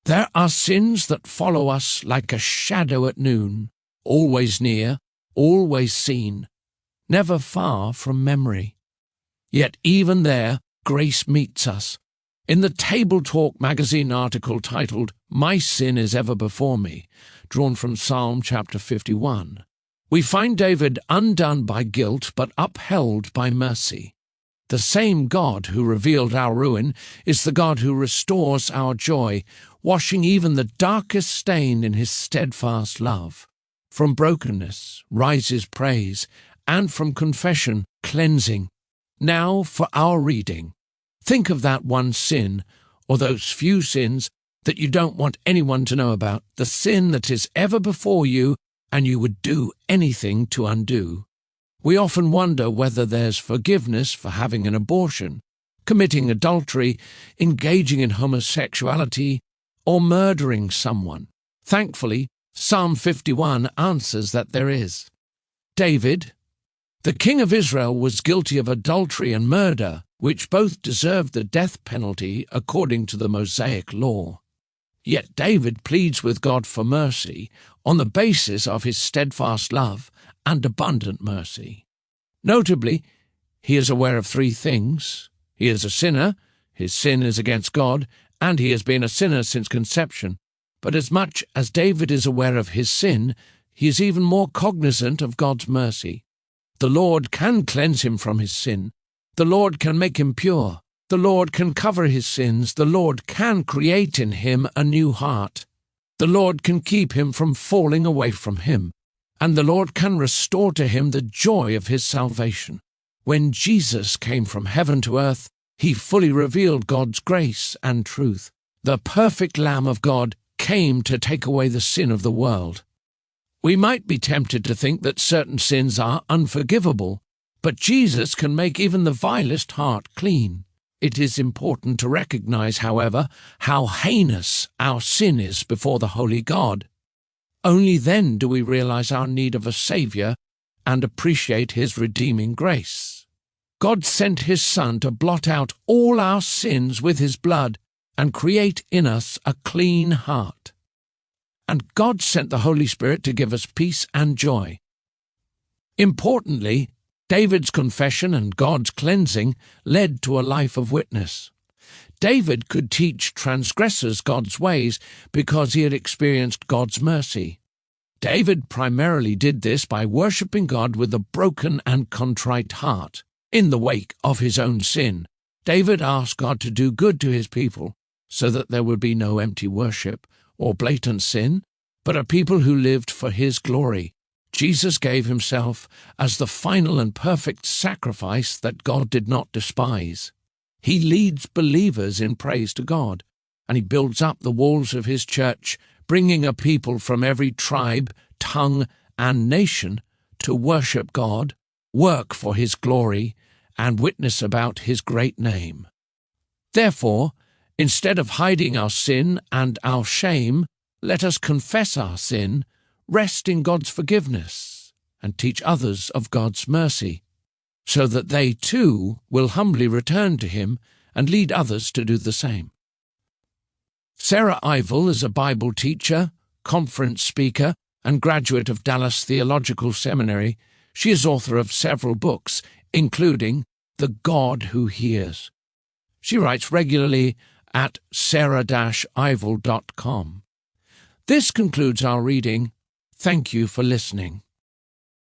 There are sins that follow us like a shadow at noon, always near, always seen, never far from memory. Yet even there, grace meets us. In the TableTalk Magazine article titled, "My Sin is Ever Before Me," drawn from Psalm chapter 51, we find David undone by guilt but upheld by mercy. The same God who revealed our ruin is the God who restores our joy, washing even the darkest stain in his steadfast love. From brokenness rises praise, and from confession cleansing. Now for our reading. Think of that one sin, or those few sins that you don't want anyone to know about, the sin that is ever before you and you would do anything to undo. We often wonder whether there's forgiveness for having an abortion, committing adultery, engaging in homosexuality, or murdering someone. Thankfully, Psalm 51 answers that there is. David, the king of Israel, was guilty of adultery and murder, which both deserved the death penalty according to the Mosaic law. Yet David pleads with God for mercy on the basis of his steadfast love and abundant mercy. Notably, he is aware of three things. He is a sinner, his sin is against God, and he has been a sinner since conception. But as much as David is aware of his sin, he is even more cognizant of God's mercy. The Lord can cleanse him from his sin. The Lord can make him pure. The Lord can cover his sins. The Lord can create in him a new heart. The Lord can keep him from falling away from him. And the Lord can restore to him the joy of his salvation. When Jesus came from heaven to earth, he fully revealed God's grace and truth. The perfect Lamb of God came to take away the sin of the world. We might be tempted to think that certain sins are unforgivable, but Jesus can make even the vilest heart clean. It is important to recognize, however, how heinous our sin is before the holy God. Only then do we realize our need of a Savior and appreciate his redeeming grace. God sent his Son to blot out all our sins with his blood and create in us a clean heart. And God sent the Holy Spirit to give us peace and joy. Importantly, David's confession and God's cleansing led to a life of witness. David could teach transgressors God's ways because he had experienced God's mercy. David primarily did this by worshipping God with a broken and contrite heart. In the wake of his own sin, David asked God to do good to his people so that there would be no empty worship or blatant sin, but a people who lived for his glory. Jesus gave himself as the final and perfect sacrifice that God did not despise. He leads believers in praise to God, and he builds up the walls of his church, bringing a people from every tribe, tongue, and nation to worship God, work for his glory, and witness about his great name. Therefore, instead of hiding our sin and our shame, let us confess our sin, rest in God's forgiveness, and teach others of God's mercy, so that they too will humbly return to him and lead others to do the same. Sarah Ivel is a Bible teacher, conference speaker, and graduate of Dallas Theological Seminary. She is author of several books, including The God Who Hears. She writes regularly at sarah-ivel.com. This concludes our reading. Thank you for listening.